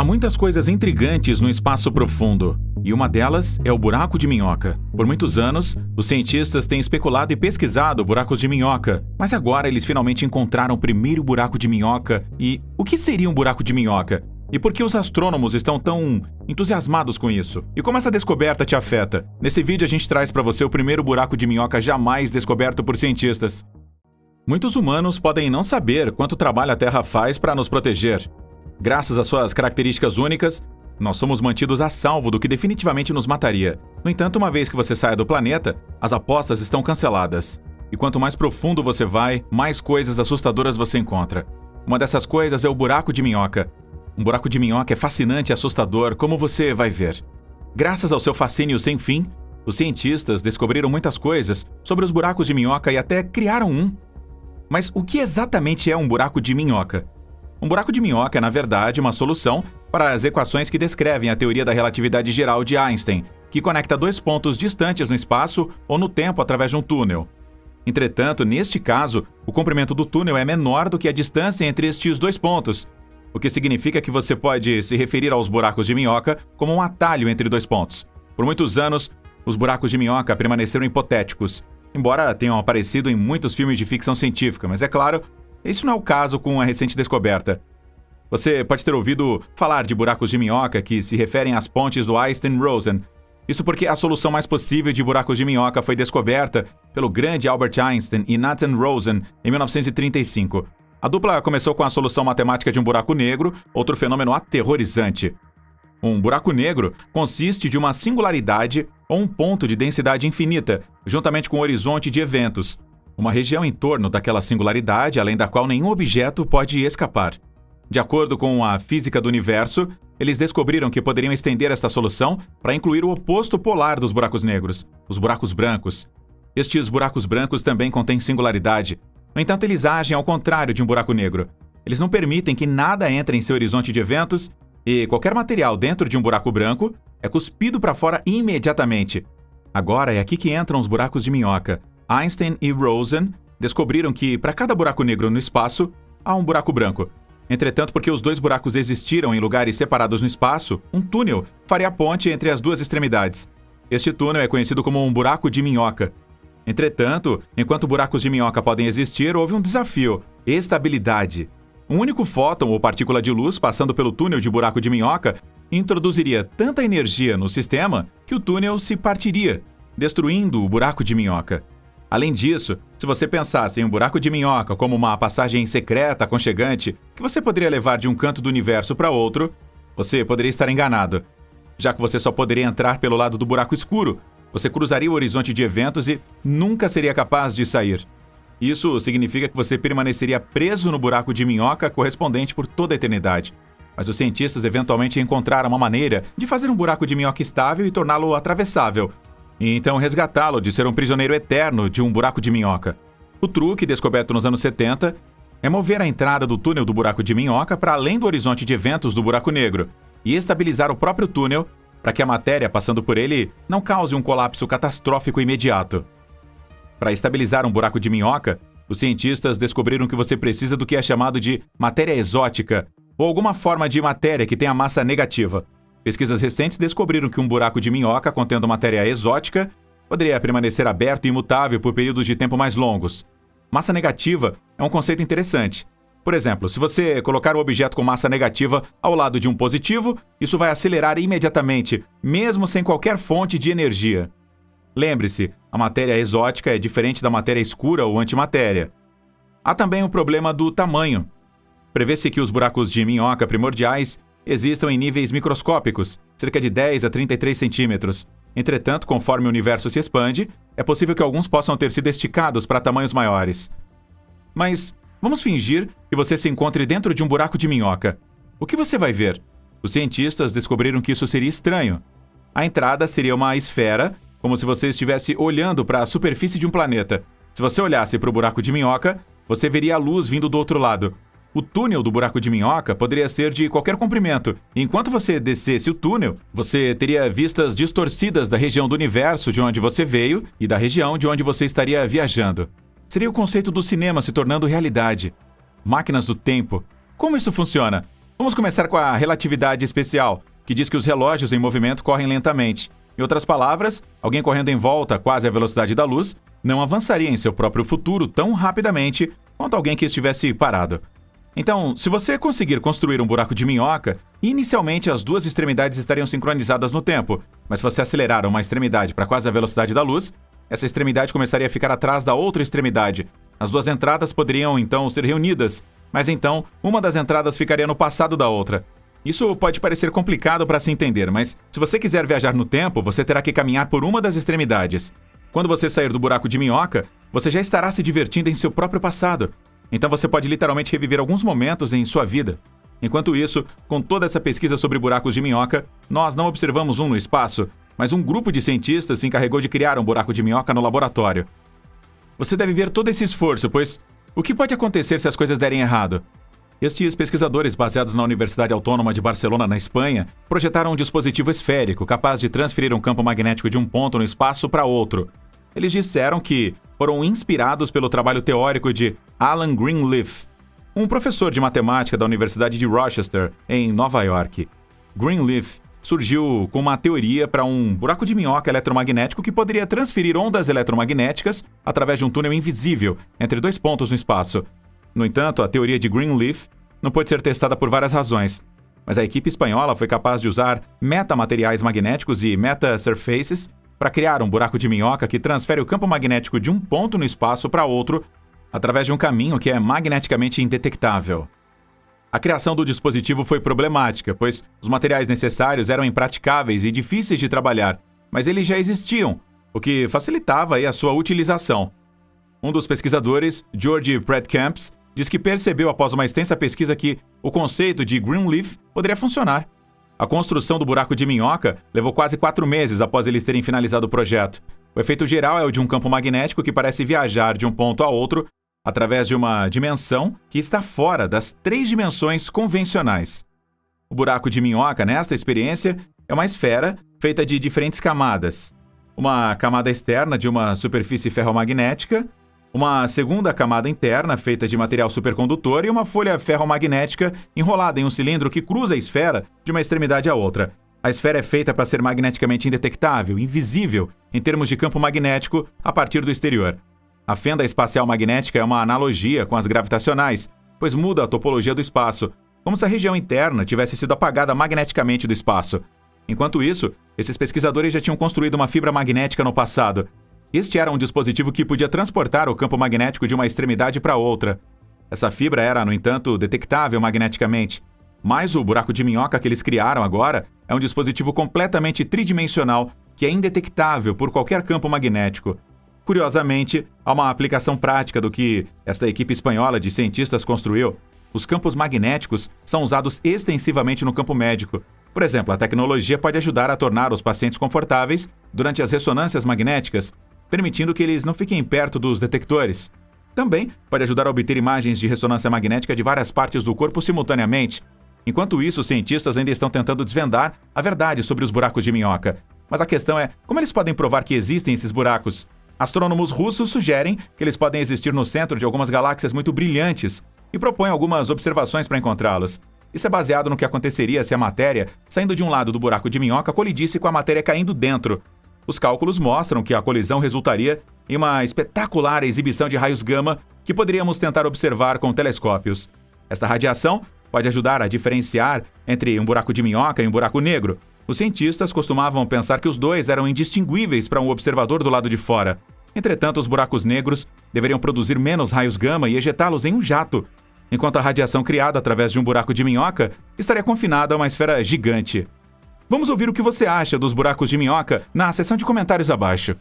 Há muitas coisas intrigantes no espaço profundo, e uma delas é o buraco de minhoca. Por muitos anos, os cientistas têm especulado e pesquisado buracos de minhoca, mas agora eles finalmente encontraram o primeiro buraco de minhoca. E o que seria um buraco de minhoca? E por que os astrônomos estão tão entusiasmados com isso? E como essa descoberta te afeta? Nesse vídeo a gente traz para você o primeiro buraco de minhoca jamais descoberto por cientistas. Muitos humanos podem não saber quanto trabalho a Terra faz para nos proteger. Graças às suas características únicas, nós somos mantidos a salvo do que definitivamente nos mataria. No entanto, uma vez que você saia do planeta, as apostas estão canceladas. E quanto mais profundo você vai, mais coisas assustadoras você encontra. Uma dessas coisas é o buraco de minhoca. Um buraco de minhoca é fascinante e assustador, como você vai ver. Graças ao seu fascínio sem fim, os cientistas descobriram muitas coisas sobre os buracos de minhoca e até criaram um. Mas o que exatamente é um buraco de minhoca? Um buraco de minhoca é, na verdade, uma solução para as equações que descrevem a teoria da relatividade geral de Einstein, que conecta dois pontos distantes no espaço ou no tempo através de um túnel. Entretanto, neste caso, o comprimento do túnel é menor do que a distância entre estes dois pontos, o que significa que você pode se referir aos buracos de minhoca como um atalho entre dois pontos. Por muitos anos, os buracos de minhoca permaneceram hipotéticos, embora tenham aparecido em muitos filmes de ficção científica, mas é claro, isso não é o caso com a recente descoberta. Você pode ter ouvido falar de buracos de minhoca que se referem às pontes do Einstein-Rosen. Isso porque a solução mais possível de buracos de minhoca foi descoberta pelo grande Albert Einstein e Nathan Rosen em 1935. A dupla começou com a solução matemática de um buraco negro, outro fenômeno aterrorizante. Um buraco negro consiste de uma singularidade ou um ponto de densidade infinita, juntamente com um horizonte de eventos. Uma região em torno daquela singularidade, além da qual nenhum objeto pode escapar. De acordo com a física do universo, eles descobriram que poderiam estender esta solução para incluir o oposto polar dos buracos negros, os buracos brancos. Estes buracos brancos também contêm singularidade. No entanto, eles agem ao contrário de um buraco negro. Eles não permitem que nada entre em seu horizonte de eventos e qualquer material dentro de um buraco branco é cuspido para fora imediatamente. Agora é aqui que entram os buracos de minhoca. Einstein e Rosen descobriram que, para cada buraco negro no espaço, há um buraco branco. Entretanto, porque os dois buracos existiram em lugares separados no espaço, um túnel faria a ponte entre as duas extremidades. Este túnel é conhecido como um buraco de minhoca. Entretanto, enquanto buracos de minhoca podem existir, houve um desafio: estabilidade. Um único fóton ou partícula de luz passando pelo túnel de buraco de minhoca introduziria tanta energia no sistema que o túnel se partiria, destruindo o buraco de minhoca. Além disso, se você pensasse em um buraco de minhoca como uma passagem secreta, aconchegante, que você poderia levar de um canto do universo para outro, você poderia estar enganado. Já que você só poderia entrar pelo lado do buraco escuro, você cruzaria o horizonte de eventos e nunca seria capaz de sair. Isso significa que você permaneceria preso no buraco de minhoca correspondente por toda a eternidade. Mas os cientistas eventualmente encontraram uma maneira de fazer um buraco de minhoca estável e torná-lo atravessável, e então resgatá-lo de ser um prisioneiro eterno de um buraco de minhoca. O truque, descoberto nos anos 70, é mover a entrada do túnel do buraco de minhoca para além do horizonte de eventos do buraco negro e estabilizar o próprio túnel para que a matéria passando por ele não cause um colapso catastrófico imediato. Para estabilizar um buraco de minhoca, os cientistas descobriram que você precisa do que é chamado de matéria exótica, ou alguma forma de matéria que tenha massa negativa. Pesquisas recentes descobriram que um buraco de minhoca contendo matéria exótica poderia permanecer aberto e imutável por períodos de tempo mais longos. Massa negativa é um conceito interessante. Por exemplo, se você colocar um objeto com massa negativa ao lado de um positivo, isso vai acelerar imediatamente, mesmo sem qualquer fonte de energia. Lembre-se, a matéria exótica é diferente da matéria escura ou antimatéria. Há também o problema do tamanho. Prevê-se que os buracos de minhoca primordiais existam em níveis microscópicos, cerca de 10 a 33 centímetros. Entretanto, conforme o universo se expande, é possível que alguns possam ter sido esticados para tamanhos maiores. Mas vamos fingir que você se encontre dentro de um buraco de minhoca. O que você vai ver? Os cientistas descobriram que isso seria estranho. A entrada seria uma esfera, como se você estivesse olhando para a superfície de um planeta. Se você olhasse para o buraco de minhoca, você veria a luz vindo do outro lado. O túnel do buraco de minhoca poderia ser de qualquer comprimento. Enquanto você descesse o túnel, você teria vistas distorcidas da região do universo de onde você veio e da região de onde você estaria viajando. Seria o conceito do cinema se tornando realidade. Máquinas do tempo. Como isso funciona? Vamos começar com a relatividade especial, que diz que os relógios em movimento correm lentamente. Em outras palavras, alguém correndo em volta quase à velocidade da luz não avançaria em seu próprio futuro tão rapidamente quanto alguém que estivesse parado. Então, se você conseguir construir um buraco de minhoca, inicialmente as duas extremidades estariam sincronizadas no tempo, mas se você acelerar uma extremidade para quase a velocidade da luz, essa extremidade começaria a ficar atrás da outra extremidade. As duas entradas poderiam então ser reunidas, mas então uma das entradas ficaria no passado da outra. Isso pode parecer complicado para se entender, mas se você quiser viajar no tempo, você terá que caminhar por uma das extremidades. Quando você sair do buraco de minhoca, você já estará se divertindo em seu próprio passado. Então você pode literalmente reviver alguns momentos em sua vida. Enquanto isso, com toda essa pesquisa sobre buracos de minhoca, nós não observamos um no espaço, mas um grupo de cientistas se encarregou de criar um buraco de minhoca no laboratório. Você deve ver todo esse esforço, pois o que pode acontecer se as coisas derem errado? Estes pesquisadores, baseados na Universidade Autônoma de Barcelona, na Espanha, projetaram um dispositivo esférico capaz de transferir um campo magnético de um ponto no espaço para outro. Eles disseram que foram inspirados pelo trabalho teórico de Alan Greenleaf, um professor de matemática da Universidade de Rochester, em Nova York. Greenleaf surgiu com uma teoria para um buraco de minhoca eletromagnético que poderia transferir ondas eletromagnéticas através de um túnel invisível entre dois pontos no espaço. No entanto, a teoria de Greenleaf não pôde ser testada por várias razões, mas a equipe espanhola foi capaz de usar metamateriais magnéticos e metasurfaces para criar um buraco de minhoca que transfere o campo magnético de um ponto no espaço para outro através de um caminho que é magneticamente indetectável. A criação do dispositivo foi problemática, pois os materiais necessários eram impraticáveis e difíceis de trabalhar, mas eles já existiam, o que facilitava a sua utilização. Um dos pesquisadores, George Predcamps, diz que percebeu após uma extensa pesquisa que o conceito de Greenleaf poderia funcionar. A construção do buraco de minhoca levou quase 4 meses após eles terem finalizado o projeto. O efeito geral é o de um campo magnético que parece viajar de um ponto a outro através de uma dimensão que está fora das 3 dimensões convencionais. O buraco de minhoca, nesta experiência, é uma esfera feita de diferentes camadas. Uma camada externa de uma superfície ferromagnética, uma segunda camada interna feita de material supercondutor e uma folha ferromagnética enrolada em um cilindro que cruza a esfera de uma extremidade à outra. A esfera é feita para ser magneticamente indetectável, invisível, em termos de campo magnético, a partir do exterior. A fenda espacial magnética é uma analogia com as gravitacionais, pois muda a topologia do espaço, como se a região interna tivesse sido apagada magneticamente do espaço. Enquanto isso, esses pesquisadores já tinham construído uma fibra magnética no passado. Este era um dispositivo que podia transportar o campo magnético de uma extremidade para outra. Essa fibra era, no entanto, detectável magneticamente. Mas o buraco de minhoca que eles criaram agora é um dispositivo completamente tridimensional que é indetectável por qualquer campo magnético. Curiosamente, há uma aplicação prática do que esta equipe espanhola de cientistas construiu. Os campos magnéticos são usados extensivamente no campo médico. Por exemplo, a tecnologia pode ajudar a tornar os pacientes confortáveis durante as ressonâncias magnéticas, permitindo que eles não fiquem perto dos detectores. Também pode ajudar a obter imagens de ressonância magnética de várias partes do corpo simultaneamente. Enquanto isso, os cientistas ainda estão tentando desvendar a verdade sobre os buracos de minhoca. Mas a questão é, como eles podem provar que existem esses buracos? Astrônomos russos sugerem que eles podem existir no centro de algumas galáxias muito brilhantes e propõem algumas observações para encontrá-los. Isso é baseado no que aconteceria se a matéria, saindo de um lado do buraco de minhoca, colidisse com a matéria caindo dentro. Os cálculos mostram que a colisão resultaria em uma espetacular exibição de raios gama que poderíamos tentar observar com telescópios. Esta radiação pode ajudar a diferenciar entre um buraco de minhoca e um buraco negro. Os cientistas costumavam pensar que os dois eram indistinguíveis para um observador do lado de fora. Entretanto, os buracos negros deveriam produzir menos raios gama e ejetá-los em um jato, enquanto a radiação criada através de um buraco de minhoca estaria confinada a uma esfera gigante. Vamos ouvir o que você acha dos buracos de minhoca na seção de comentários abaixo.